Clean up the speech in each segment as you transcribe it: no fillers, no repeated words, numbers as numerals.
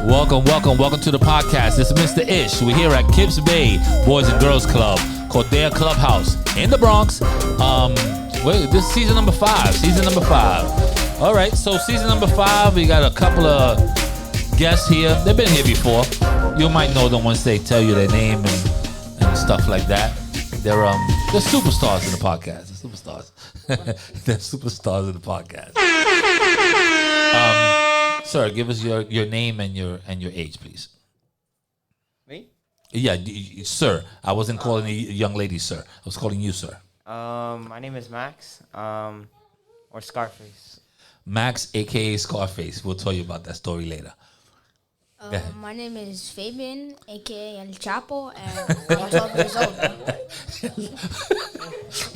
Welcome to the podcast. This is Mr. Ish. We're here at Kips Bay Boys and Girls Club, Cordea Clubhouse in the Bronx. This is season number 5. All right, so season number 5, we got a couple of guests here. They've been here before. You might know them once they tell you their name and stuff like that. They're superstars in the podcast. They're superstars in the podcast. Sir, give us your name and your age, please. Me? Yeah, sir. I wasn't calling a young lady, sir. I was calling you, sir. My name is Max, or Scarface. Max, a.k.a. Scarface. We'll tell you about that story later. My name is Fabian, a.k.a. El Chapo, and I'm 12 years old.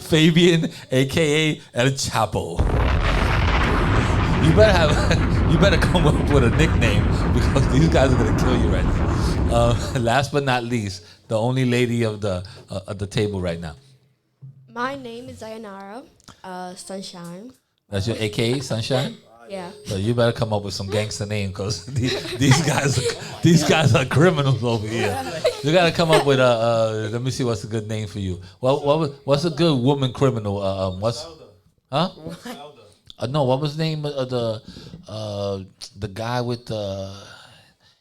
Fabian, a.k.a. El Chapo. You better come up with a nickname because these guys are gonna kill you right now. Last but not least, the only lady of the table right now. My name is Zayanara, Sunshine. That's your AKA, Sunshine? Yeah. So you better come up with some gangster name because these guys are criminals over here. You gotta come up with let me see what's a good name for you. What's a good woman criminal? No, what was the name of the guy with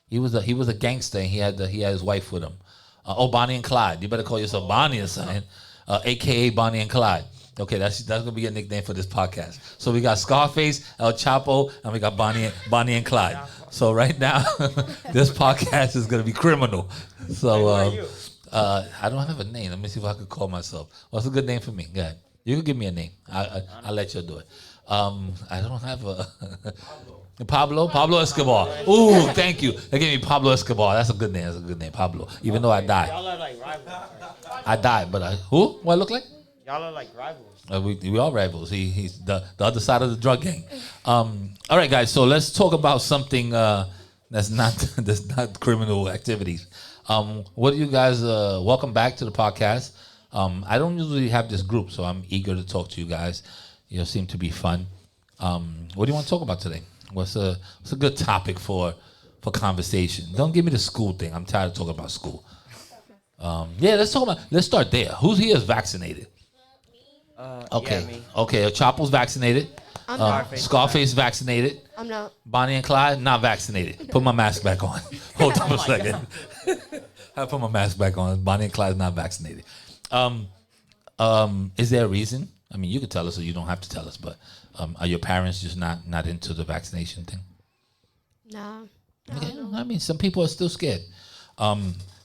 he was a gangster and he had his wife with him. Bonnie and Clyde. You better call yourself Bonnie or something. AKA Bonnie and Clyde. Okay, that's gonna be a nickname for this podcast. So we got Scarface, El Chapo, and we got Bonnie and Clyde. So right now, this podcast is gonna be criminal. So I don't have a name. Let me see if I could call myself. What's a good name for me? Go ahead. You can give me a name. I'll let you do it. I don't have a Pablo Escobar. Ooh, thank you. They gave me Pablo Escobar. That's a good name. Pablo. Even though I died. Y'all are like rivals. I died, but who? What I look like? Y'all are like rivals. We are rivals. He's the other side of the drug gang. All right, guys. So let's talk about something that's not criminal activities. What do you guys? Welcome back to the podcast. I don't usually have this group, so I'm eager to talk to you guys. You seem to be fun. What do you want to talk about today? What's a good topic for conversation? Don't give me the school thing. I'm tired of talking about school. Let's start there. Who's here is vaccinated? Okay. Yeah, me. Okay, Chapo's vaccinated. I'm not. Scarface vaccinated. I'm not. Bonnie and Clyde not vaccinated. Put my mask back on. Hold on a second. I put my mask back on. Bonnie and Clyde not vaccinated. Is there a reason? I mean, you could tell us, or you don't have to tell us. But are your parents just not into the vaccination thing? Nah. Okay. I mean, some people are still scared.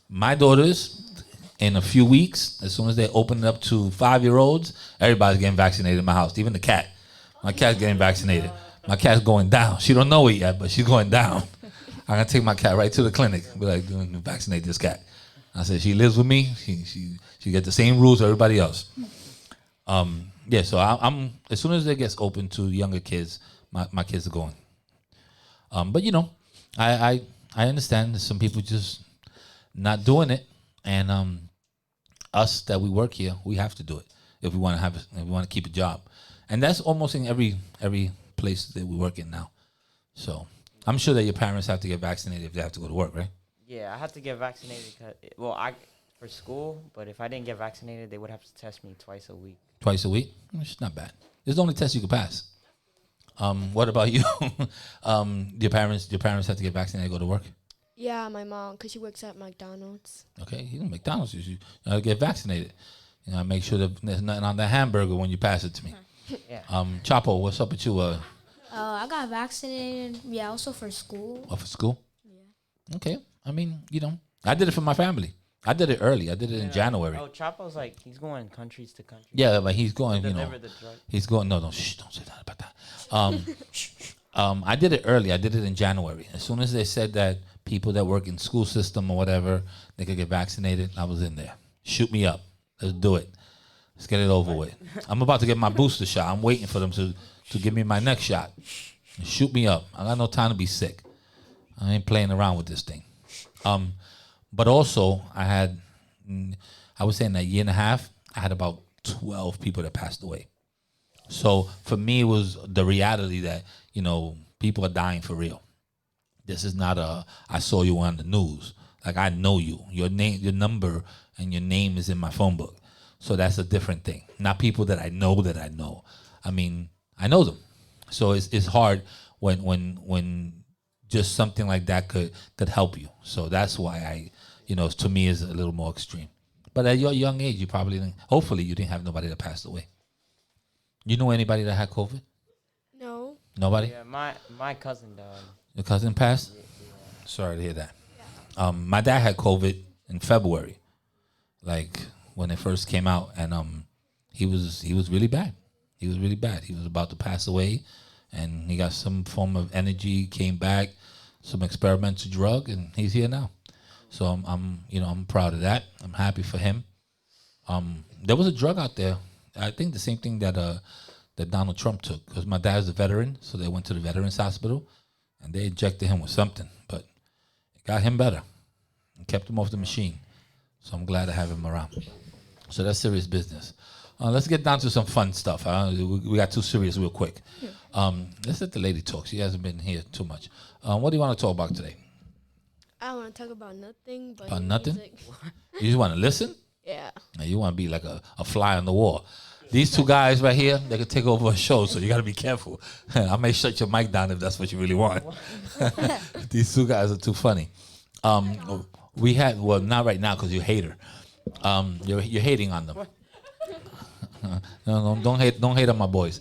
My daughters, in a few weeks, as soon as they open it up to 5-year-olds, everybody's getting vaccinated in my house, even the cat. My cat's getting vaccinated. My cat's going down. She don't know it yet, but she's going down. I'm going to take my cat right to the clinic. Be like, vaccinate this cat. I said, she lives with me. She get the same rules as everybody else. So I'm as soon as it gets open to younger kids, my kids are going. But I understand that some people just not doing it, and us that we work here, we have to do it if we want to keep a job, and that's almost in every place that we work in now. So I'm sure that your parents have to get vaccinated if they have to go to work, right? Yeah, I have to get vaccinated for school, but if I didn't get vaccinated, they would have to test me twice a week. Twice a week? It's not bad. It's the only test you can pass. What about you? Your parents have to get vaccinated to go to work? Yeah, my mom, because she works at McDonald's. Okay, McDonald's, you gotta get vaccinated. Make sure that there's nothing on the hamburger when you pass it to me. Yeah. Chapo, what's up with you? I got vaccinated, also for school. For school? Yeah. Okay. I mean, I did it for my family. I did it early. I did it in January. Oh, Chapo's he's going countries to countries. Yeah, but he's going, Deliver the drug. He's going, don't say that about that. I did it early. I did it in January. As soon as they said that people that work in school system or whatever, they could get vaccinated, I was in there. Shoot me up. Let's do it. Let's get it over with. I'm about to get my booster shot. I'm waiting for them to give me my next shot. Shoot me up. I got no time to be sick. I ain't playing around with this thing. But also, I would say in a year and a half, I had about 12 people that passed away. So for me, it was the reality that, people are dying for real. This is not a I saw you on the news. Like I know you. Your name, your number, and your name is in my phone book. So that's a different thing. Not people that I know that I know. I mean, I know them. So it's hard when just something like that could help you. So that's why to me is a little more extreme. But at your young age, you probably hopefully you didn't have nobody that passed away. You know anybody that had COVID? No. Nobody? Yeah, my cousin died. Your cousin passed? Yeah. Sorry to hear that. My dad had COVID in February, like when it first came out, and he was really bad. He was really bad. He was about to pass away, and he got some form of energy, came back, some experimental drug, and he's here now. So I'm proud of that. I'm happy for him. There was a drug out there. I think the same thing that Donald Trump took, because my dad's a veteran, so they went to the Veterans Hospital, and they injected him with something, but it got him better and kept him off the machine. So I'm glad to have him around. So that's serious business. Let's get down to some fun stuff. We got too serious real quick. Let's let the lady talk. She hasn't been here too much. What do you want to talk about today? I don't want to talk about nothing. But About nothing? music. You just want to listen? Yeah. Now, you want to be like a fly on the wall. These two guys right here, they could take over a show, so you got to be careful. I may shut your mic down if that's what you really want. These two guys are too funny. We had, well, not right now because you're a hater. You're hating on them. No, don't hate on my boys.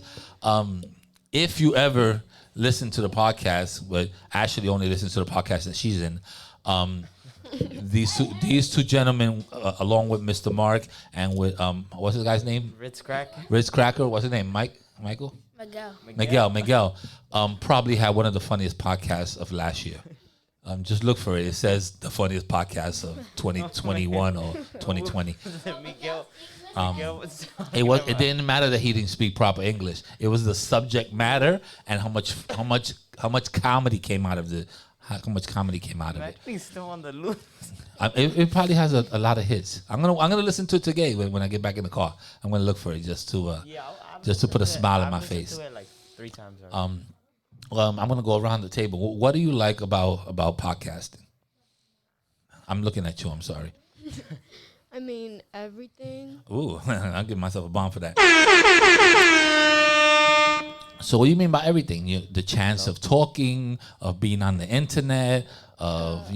If you ever listen to the podcast, but Ashley only listens to the podcast that she's in, these two gentlemen, along with Mr. Mark and with what's his guy's name? Ritz Crack. Ritz Cracker. What's his name? Michael. Miguel. Miguel. Probably had one of the funniest podcasts of last year. Just look for it. It says the funniest podcast of 2021 or 2020. Miguel. It didn't matter that he didn't speak proper English. It was the subject matter and how much comedy came out of it. He's still on the loose. It probably has a lot of hits. I'm gonna listen to it today when I get back in the car. I'm gonna look for it just to put a smile on my face. To it like 3 times already. I'm gonna go around the table. What do you like about podcasting? I'm looking at you. I'm sorry. I mean, everything. Ooh, I'll give myself a bomb for that. So what do you mean by everything? The chance of talking, of being on the internet, of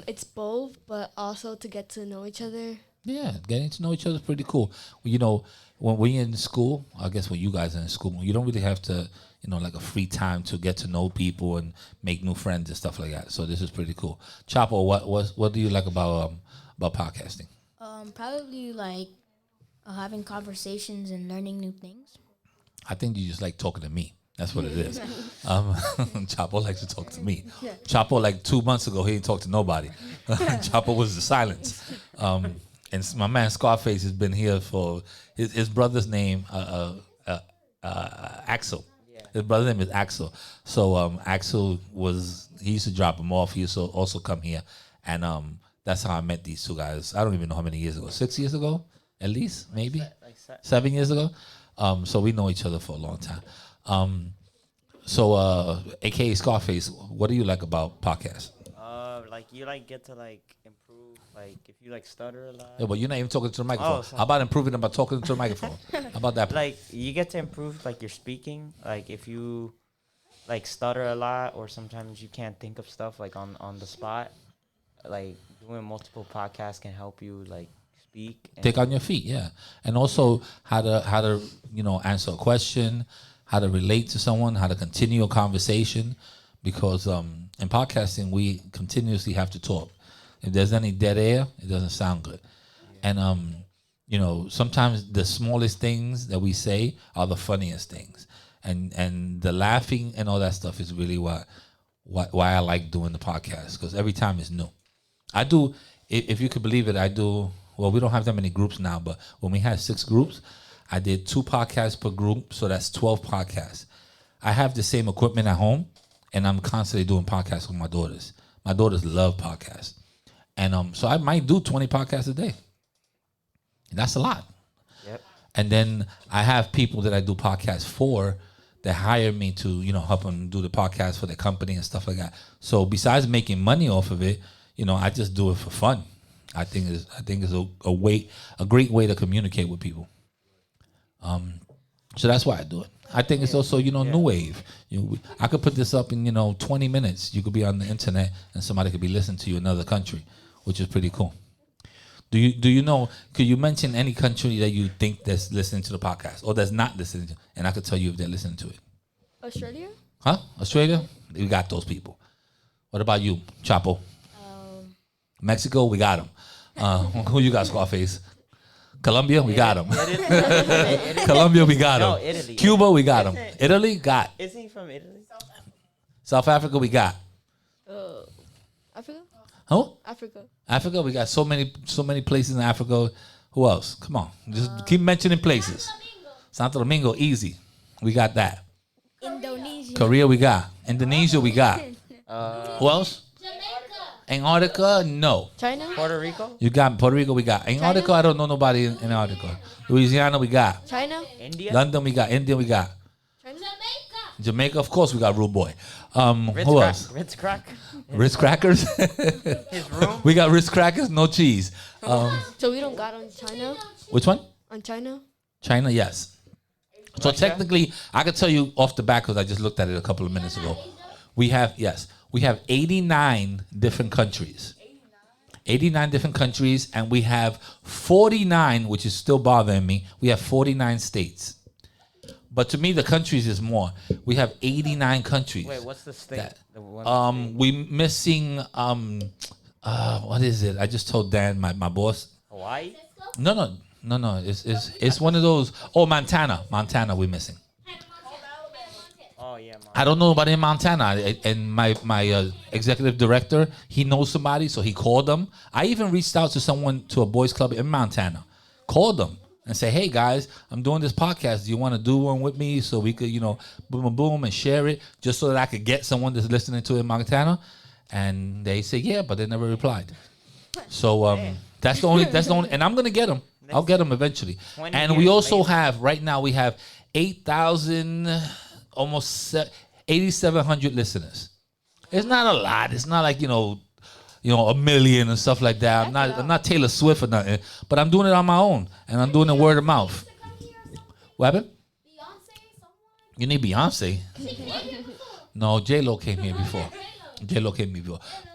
It's both, but also to get to know each other. Yeah, getting to know each other is pretty cool. When we're in school, I guess when you guys are in school, you don't really have to, like a free time to get to know people and make new friends and stuff like that. So this is pretty cool. Chapo, what do you like about podcasting? Probably like having conversations and learning new things. I think you just like talking to me. That's what it is. Chapo likes to talk to me. Chapo, like 2 months ago, he didn't talk to nobody. Chapo was the silence. And my man Scarface has been here for his brother's name, Axel. Yeah. His brother's name is Axel. So Axel he used to drop him off. He used to also come here. And that's how I met these two guys. I don't even know how many years ago. 6 years ago, at least, maybe? 7 years ago. So we know each other for a long time. AKA Scarface, what do you like about podcasts? Like you get to improve, if you stutter a lot. Yeah, but you're not even talking to the microphone. Sorry. How about improving about talking to the microphone? How about that? You get to improve your speaking. If you stutter a lot, or sometimes you can't think of stuff on the spot. Doing multiple podcasts can help you speak. Think on your feet, yeah, and also how to answer a question, how to relate to someone, how to continue a conversation, because in podcasting we continuously have to talk. If there's any dead air, it doesn't sound good, and sometimes the smallest things that we say are the funniest things, and the laughing and all that stuff is really why I like doing the podcast, because every time it's new. I do, if you could believe it, I do. Well, we don't have that many groups now, but when we had 6 groups, I did 2 podcasts per group, so that's 12 podcasts. I have the same equipment at home, and I'm constantly doing podcasts with my daughters. My daughters love podcasts. And so I might do 20 podcasts a day. And that's a lot. Yep. And then I have people that I do podcasts for that hire me to, help them do the podcast for their company and stuff like that. So besides making money off of it, I just do it for fun. I think it's a great way to communicate with people. So that's why I do it. I think it's also, new wave. I could put this up in, 20 minutes. You could be on the internet and somebody could be listening to you in another country, which is pretty cool. Do you know, could you mention any country that you think that's listening to the podcast or that's not listening to, and I could tell you if they're listening to it? Australia? Huh? Australia? We got those people. What about you, Chapo? Mexico, we got them. Who you got, Scarface? Colombia, we got him. Colombia, we got him. No, Italy. Cuba, we got him. Italy, got. Isn't he from Italy? South Africa, we got. Africa? Huh? Africa, we got so many places in Africa. Who else? Come on, just keep mentioning places. Santo Domingo, easy. We got that. Indonesia. Korea, we got. Indonesia, we got. Who else? Antarctica, no. China? Puerto Rico? You got Puerto Rico, we got. Antarctica, I don't know nobody in Antarctica. Louisiana, we got. China? India? London, we got. India, we got. China? Jamaica, of course, we got Rude Boy. Who else? Ritz crack? Ritz crackers. His room? We got Ritz crackers, no cheese. So we don't got on China? Which one? On China? China, yes. So technically, I could tell you off the bat because I just looked at it a couple of minutes ago. We have 89 different countries. 89 different countries, and we have 49, which is still bothering me. We have 49 states. But to me, the countries is more. We have 89 countries. Wait, what's the state? The one state? We missing what is it? I just told Dan, my boss. Hawaii? No. It's one of those. Oh, Montana, we're missing. Oh yeah, Montana. I don't know about in Montana, and my executive director, he knows somebody, so he called them. I even reached out to a boys club in Montana, called them and say, "Hey guys, I'm doing this podcast. Do you want to do one with me so we could, boom and share it, just so that I could get someone that's listening to it in Montana?" And they said, "Yeah," but they never replied. So that's the only, and I'm gonna get them. I'll get them eventually. And we also have right now we have 8,000. Almost 8,700 listeners. It's not a lot. It's not like a million and stuff like that. I'm not Taylor Swift or nothing, but I'm doing it on my own and I'm doing it word of mouth. What happened? You need Beyonce? No, J-Lo came here before.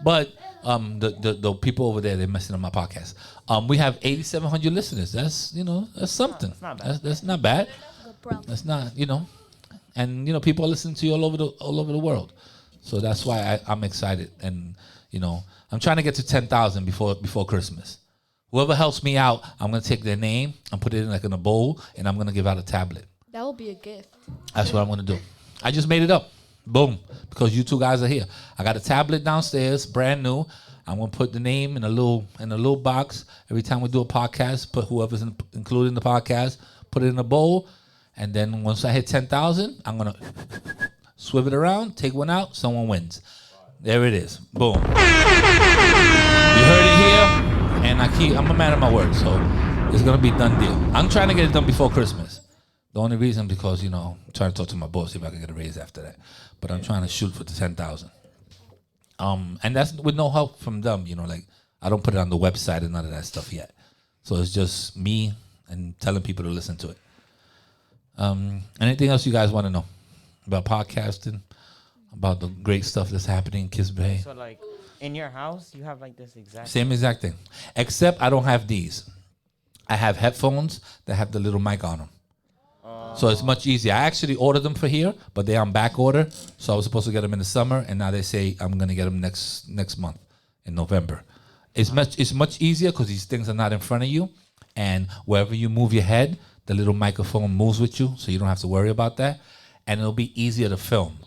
But the people over there, they're messing up my podcast. We have 8,700 listeners. That's that's something. That's not bad. That's not And people are listening to you all over the world, so that's why I'm excited. And I'm trying to get to 10,000 before Christmas. Whoever helps me out, I'm gonna take their name and put it in a bowl, and I'm gonna give out a tablet. That will be a gift. That's what I'm gonna do. I just made it up, boom, because you two guys are here. I got a tablet downstairs, brand new. I'm gonna put the name in a little box. Every time we do a podcast, put whoever's included in the podcast, put it in a bowl. And then once I hit 10,000, I'm going to swivel it around, take one out, someone wins. There it is. Boom. You heard it here, and I'm a man of my word, so it's going to be a done deal. I'm trying to get it done before Christmas. The only reason because, I'm trying to talk to my boss, see if I can get a raise after that. But I'm trying to shoot for the 10,000. And that's with no help from them, like I don't put it on the website and none of that stuff yet. So it's just me and telling people to listen to it. Anything else you guys want to know about podcasting, about the great stuff that's happening in Kips Bay? So like in your house, you have like this Same exact thing, except I don't have these. I have headphones that have the little mic on them. So it's much easier. I actually ordered them for here, but they're on back order. So I was supposed to get them in the summer, and now they say I'm gonna get them next month in November. It's much easier because these things are not in front of you, and wherever you move your head, the little microphone moves with you, so you don't have to worry about that. And it'll be easier to film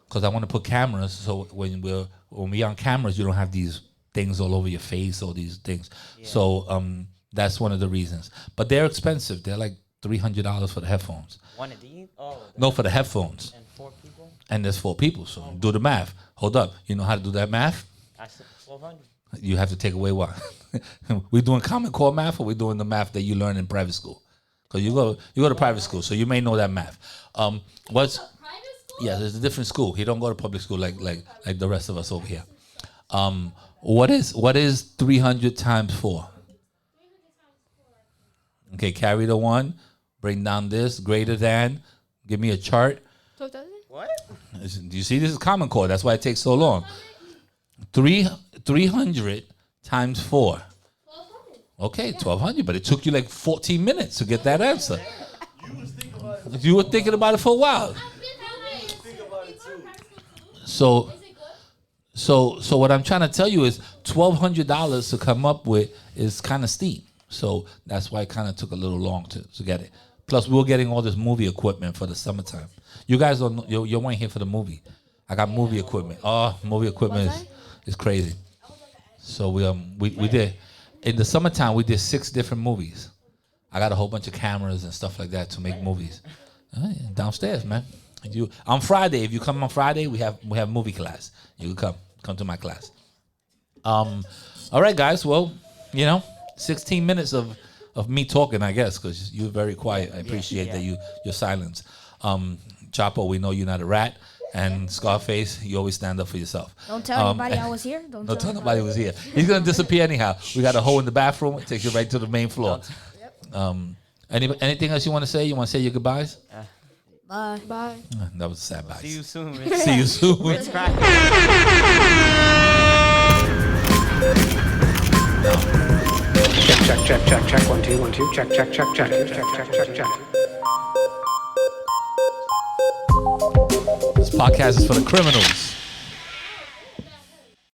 because I want to put cameras, so when we're on cameras, you don't have these things all over your face, all these things. Yeah. So that's one of the reasons. But they're expensive. They're like $300 for the headphones. One of these? Oh. No, for the headphones. And 4 people? And there's 4 people, so do the math. Hold up. You know how to do that math? That's 1,200. You have to take away what? We doing Common Core math, or we doing the math that you learn in private school? Because you go to private school, so you may know that math. What's Yeah, there's a different school. He don't go to public school like the rest of us over here. What is 300 times 4? Okay, carry the 1, bring down this, greater than, give me a chart. 12,000? What? Do you see, this is Common Core. That's why it takes so long. 300 times 4. Okay, 1,200, but it took you like 14 minutes to get that answer. You were thinking about it for a while. So what I'm trying to tell you is $1,200 to come up with is kind of steep. So that's why it kind of took a little long to get it. Plus, we're getting all this movie equipment for the summertime. You guys don't know, you weren't here for the movie. I got movie equipment. Oh, movie equipment is crazy. So we did, in the summertime, we did 6 different movies. I got a whole bunch of cameras and stuff like that to make movies. Downstairs, man. On Friday, if you come on Friday, we have movie class. You can come to my class. All right, guys. Well, 16 minutes of me talking, I guess, because you're very quiet. I appreciate that your silence. Chapo, we know you're not a rat. And Scarface, you always stand up for yourself. Don't tell anybody I was here. Don't tell nobody was here. He's going to disappear anyhow. We got a hole in the bathroom. It takes you right to the main floor. Anything else you want to say? You want to say your goodbyes? Bye. Bye. That was a sad bye. See you soon. See you soon. Ritz crackers. Check. 1 2 1 2. Check. This podcast is for the criminals.